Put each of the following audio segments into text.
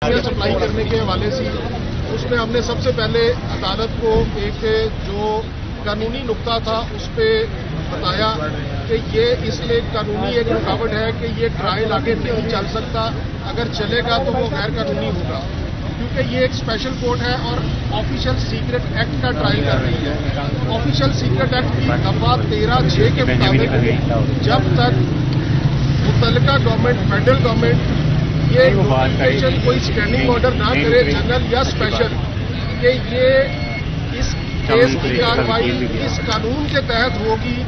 بجلیاں supply کرنے کے حوالے سے اس میں ہم نے سب سے پہلے عدالت کو ایک جو قانونی نقطہ تھا اس پہ بتایا کہ یہ اس میں قانونی ایک رکاوٹ ہے کہ یہ ٹرائل آگے نہیں چل سکتا، اگر چلے گا تو وہ غیر قانونی ہوگا، کیونکہ یہ ایک اسپیشل کورٹ ہے اور آفیشیل سیکرٹ ایکٹ کا ٹرائل کر رہی ہے۔ آفیشیل سیکرٹ ایکٹ کی دفعہ 13(6) کے مطابق جب تک متعلقہ گورنمنٹ فیڈرل گورنمنٹ یہ نوٹیفیکیشن کوئی اسٹینڈنگ آرڈر نہ کرے جنرل یا اسپیشل کہ یہ اس کیس کی کارروائی اس قانون کے تحت ہوگی،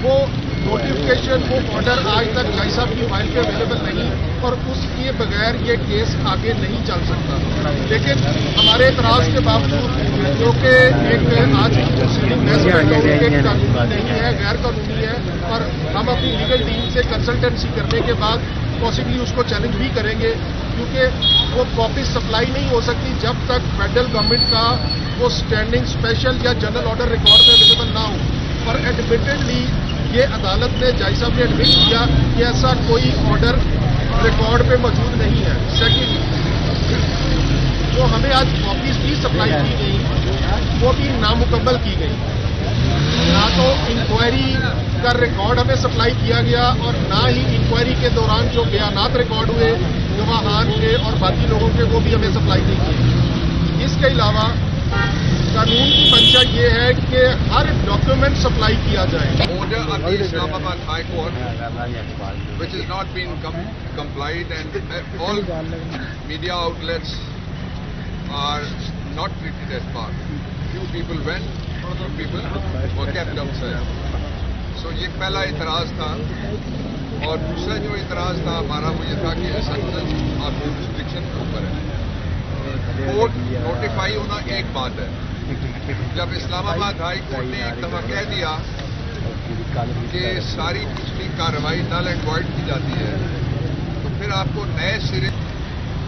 وہ نوٹیفیکیشن وہ آرڈر آج تک جج صاحب کی فائل پہ اویلیبل نہیں اور اس کے بغیر یہ کیس آگے نہیں چل سکتا۔ لیکن ہمارے اعتراض کے باوجود جو کہ ایک آج کی پروسیڈنگ قانونی نہیں ہے، غیر قانونی ہے، اور ہم اپنی لیگل ٹیم سے کنسلٹنسی کرنے کے بعد پاسبلی اس کو چیلنج بھی کریں گے، کیونکہ وہ کاپیز سپلائی نہیں ہو سکتی جب تک فیڈرل گورنمنٹ کا وہ اسٹینڈنگ اسپیشل یا جنرل آرڈر ریکارڈ میں اویلیبل نہ ہو۔ اور ایڈمیٹڈلی یہ عدالت نے جج صاحب نے ایڈمٹ کیا کہ ایسا کوئی آرڈر ریکارڈ پہ موجود نہیں ہے۔ سیکنڈ، جو ہمیں آج کاپیز بھی سپلائی کی گئی وہ بھی نامکمل کی گئی، نہ تو انکوائری کا ریکارڈ ہمیں سپلائی کیا گیا اور نہ ہی انکوائری کے دوران جو بیانات ریکارڈ ہوئے گواہان کے اور باقی لوگوں کے وہ بھی ہمیں سپلائی نہیں کیے۔ اس کے علاوہ قانون کی منشا یہ ہے کہ ہر ڈاکیومنٹ سپلائی کیا جائے۔ Order of the Islamabad High Court, which has not been complied, and all media outlets are not treated as part. Few people went, few people were kept outside. So یہ پہلا اعتراض تھا، اور دوسرا جو اعتراض تھا ہمارا وہ یہ تھا کہ ایکسیپشن آف جورسڈکشن کے اوپر ہے۔ کورٹ نوٹیفائی ہونا ایک بات ہے، جب اسلام آباد ہائی کورٹ نے ایک دفعہ کہہ دیا کہ ساری پچھلی کارروائی نل اینڈ وائڈ کی جاتی ہے، تو پھر آپ کو نئے سرے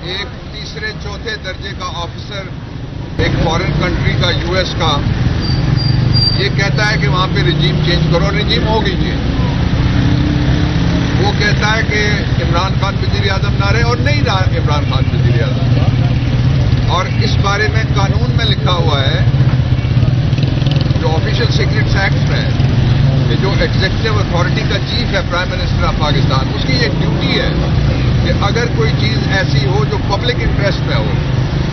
ایک تیسرے چوتھے درجے کا آفیسر ایک فارن کنٹری کا US کا یہ کہتا ہے کہ وہاں پہ رجیم چینج کرو، رجیم ہو گئی چینج۔ وہ کہتا ہے کہ عمران خان وزیر اعظم نہ رہے، اور نہیں رہا عمران خان وزیر اعظم، اور اس بارے میں قانون میں لکھا ہوا ہے جو آفیشیل سیکرٹس ایکٹ میں کہ جو ایگزیکٹو اتھارٹی کا چیف ہے پرائم منسٹر آف پاکستان، اس کی یہ ڈیوٹی ہے کہ اگر کوئی چیز ایسی ہو جو پبلک انٹرسٹ میں ہو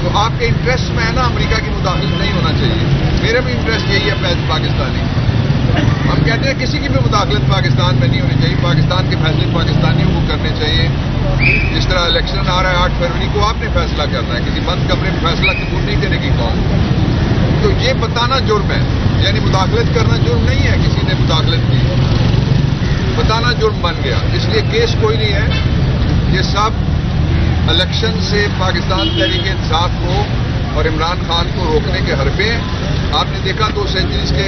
تو آپ کے انٹرسٹ میں ہے نا، امریکہ کی مداخلت نہیں ہونا چاہیے۔ میرا بھی انٹرسٹ یہی ہے پاکستانی، ہم کہتے ہیں کسی کی بھی مداخلت پاکستان میں نہیں ہونی چاہیے، پاکستان کے فیصلے پاکستانیوں کو کرنے چاہیے۔ جس طرح الیکشن آ رہا ہے 8 فروری کو، آپ نے فیصلہ کرنا ہے، کسی بند کمرے میں فیصلہ قبول نہیں کرے گی قوم۔ تو یہ بتانا جرم ہے، یعنی مداخلت کرنا جرم نہیں ہے، کسی نے مداخلت کی بتانا جرم بن گیا۔ اس لیے کیس کوئی نہیں ہے، یہ سب الیکشن سے پاکستان تحریک انصاف کو اور عمران خان کو روکنے کے حربے ہیں۔ آپ نے دیکھا 2 سینچریز کے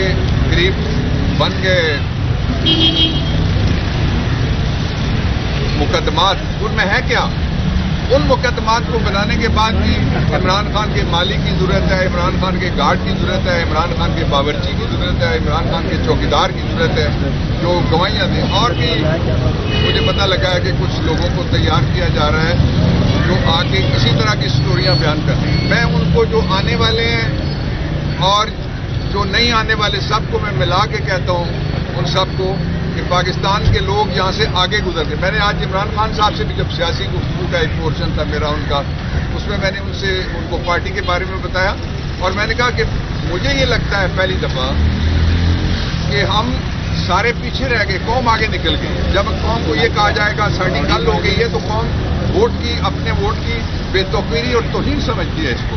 قریب بن گئے مقدمات، ان میں ہے کیا؟ ان مقدمات کو بنانے کے بعد بھی عمران خان کے مالی کی ضرورت ہے، عمران خان کے گارڈ کی ضرورت ہے، عمران خان کے باورچی کی ضرورت ہے، عمران خان کے چوکیدار کی ضرورت ہے، جو گواہیاں دیں۔ اور بھی مجھے پتہ لگا ہے کہ کچھ لوگوں کو تیار کیا جا رہا ہے جو آ کے اسی طرح کی سٹوریاں بیان کریں۔ میں ان کو جو آنے والے ہیں اور جو نہیں آنے والے سب کو میں ملا کے کہتا ہوں، ان سب کو کہ پاکستان کے لوگ یہاں سے آگے گزر گئے۔ میں نے آج عمران خان صاحب سے بھی جب سیاسی گفتگو کا ایک پورشن تھا میرا ان کا، اس میں میں نے ان کو پارٹی کے بارے میں بتایا، اور میں نے کہا کہ مجھے یہ لگتا ہے پہلی دفعہ کہ ہم سارے پیچھے رہ گئے، قوم آگے نکل گئی۔ جب قوم کو یہ کہا جائے گا ساڑھی کل ہو گئی ہے تو قوم ووٹ کی، اپنے ووٹ کی بے توقیری اور توہین سمجھتی ہے اس کو،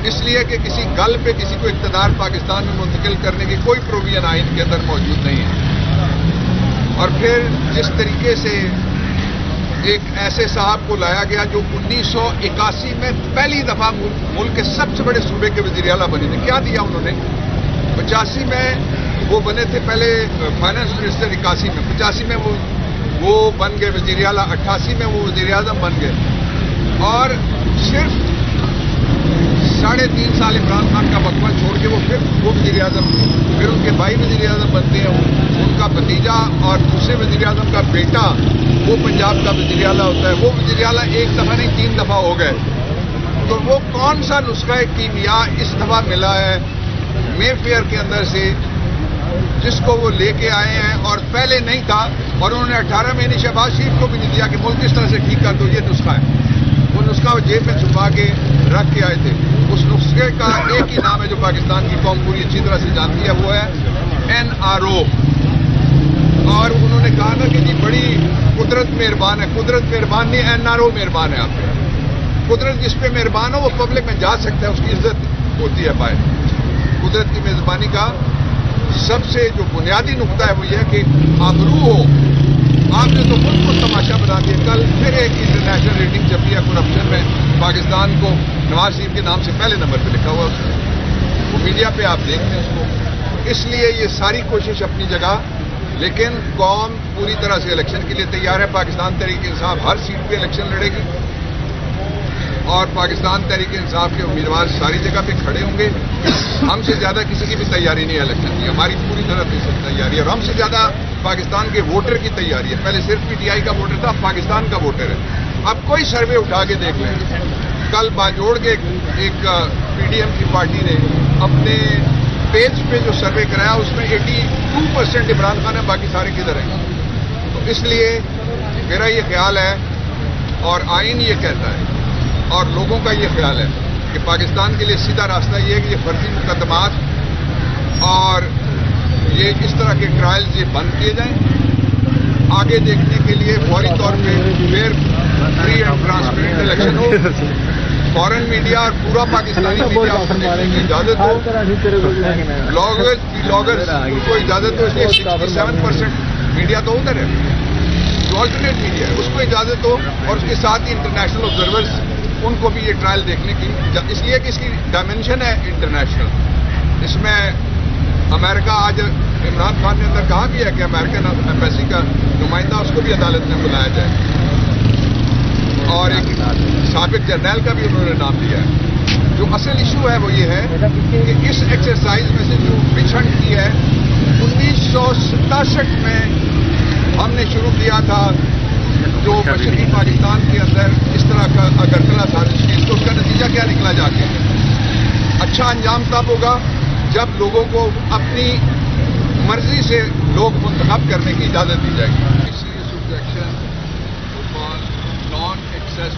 اس لیے کہ کسی گل پہ کسی کو اقتدار پاکستان میں منتقل کرنے کی کوئی پروویژن آئین کے اندر موجود نہیں ہے۔ اور پھر جس طریقے سے ایک ایسے صاحب کو لایا گیا جو 1981 میں پہلی دفعہ ملک کے سب سے بڑے صوبے کے وزیر اعلیٰ بنے تھے، کیا دیا انہوں نے؟ 85 میں وہ بنے تھے پہلے فائنانس منسٹر، 81 میں، 85 میں وہ بن گئے وزیر اعلیٰ، 88 میں وہ وزیر اعظم بن گئے، اور صرف 3.5 سال عمران خان کا وقفہ چھوڑ کے وہ پھر وہ وزیر اعظم، پھر ان کے بھائی وزیر اعظم بنتے ہیں، ان کا بھتیجا اور دوسرے وزیر اعظم کا بیٹا وہ پنجاب کا وزیر اعلیٰ ہوتا ہے۔ وہ وزیر اعلیٰ ایک دفعہ نہیں 3 دفعہ ہو گئے، تو وہ کون سا نسخہ کیمیا اس دفعہ ملا ہے مے فیئر کے اندر سے جس کو وہ لے کے آئے ہیں اور پہلے نہیں تھا، اور انہوں نے 18 مہینے شہباز شریف کو بھی نہیں دیا کہ ملک اس طرح سے ٹھیک کر دو، یہ نسخہ ہے۔ وہ نسخہ وہ جیب میں چھپا کے رکھ کے آئے تھے۔ اس نسخے کا ایک ہی نام ہے جو پاکستان کی قوم پوری اچھی طرح سے جانتی ہے، وہ ہے NRO۔ اور انہوں نے کہا نا کہ جی بڑی قدرت مہربان ہے، قدرت مہربان نہیں، NRO مہربان ہے آپ پہ۔ قدرت جس پہ مہربان ہو وہ پبلک میں جا سکتا ہے، اس کی عزت ہوتی ہے باہر۔ قدرت کی مہربانی کا سب سے جو بنیادی نقطہ ہے وہ یہ ہے کہ آبرو ہو۔ آپ نے تو خود کو تماشا بنا دیا، کل پھر ایک انٹرنیشنل ریٹنگ چھپی ہے کرپشن میں، پاکستان کو نواز شریف کے نام سے پہلے نمبر پہ لکھا ہوا ہے، وہ میڈیا پہ آپ دیکھتے ہیں اس کو۔ اس لیے یہ ساری کوشش اپنی جگہ، لیکن قوم پوری طرح سے الیکشن کے لیے تیار ہے۔ پاکستان تحریک انصاف ہر سیٹ پہ الیکشن لڑے گی، اور پاکستان تحریک انصاف کے امیدوار ساری جگہ پہ کھڑے ہوں گے۔ ہم سے زیادہ کسی کی بھی تیاری نہیں ہے الیکشن کی، ہماری پوری طرح سے تیاری ہے، اور ہم سے زیادہ پاکستان کے ووٹر کی تیاری ہے۔ پہلے صرف PTI کا ووٹر تھا، اب پاکستان کا ووٹر ہے۔ اب کوئی سروے اٹھا کے دیکھ لیں، کل باجوڑ کے ایک PDM کی پارٹی نے اپنے پیج پہ جو سروے کرایا اس میں 82% عمران خان ہے، باقی سارے کدھر ہیں۔ تو اس لیے میرا یہ خیال ہے، اور آئین یہ کہتا ہے، اور لوگوں کا یہ خیال ہے کہ پاکستان کے لیے سیدھا راستہ یہ ہے کہ یہ فرضی مقدمات اور یہ اس طرح کے ٹرائلز یہ بند کیے جائیں۔ آگے دیکھنے کے لیے فوری طور پہ fair, free and transparent election ہو، فورن میڈیا اور پورا پاکستانی میڈیا کو دیکھنے کی اجازت ہو، بلاگرز کو اجازت ہو، اس لیے 67% میڈیا تو ادھر ہے جو آلٹرنیٹ میڈیا ہے، اس کو اجازت ہو، اور اس کے ساتھ ہی انٹرنیشنل آبزرورز ان کو بھی یہ ٹرائل دیکھنے کی، اس لیے کہ اس کی ڈائمینشن ہے انٹرنیشنل۔ اس میں امریکہ آج عمران خان نے اندر کہا بھی ہے کہ امریکن ایمبیسی کا نمائندہ اس کو بھی عدالت میں بلایا جائے، اور ایک سابق جرنیل کا بھی انہوں نے نام لیا ہے۔ جو اصل ایشو ہے وہ یہ ہے کہ اس ایکسرسائز میں سے جو پچھڑ کی ہے 1967 میں ہم نے شروع کیا تھا، جو مشرقی پاکستان کے اندر اس طرح کا اگرتلا سازش کی، تو اس کا نتیجہ کیا نکلا جا کے؟ اچھا انجام تب ہوگا جب لوگوں کو اپنی مرضی سے لوگ منتخب کرنے کی اجازت دی جائے گی۔ نان ایکسیس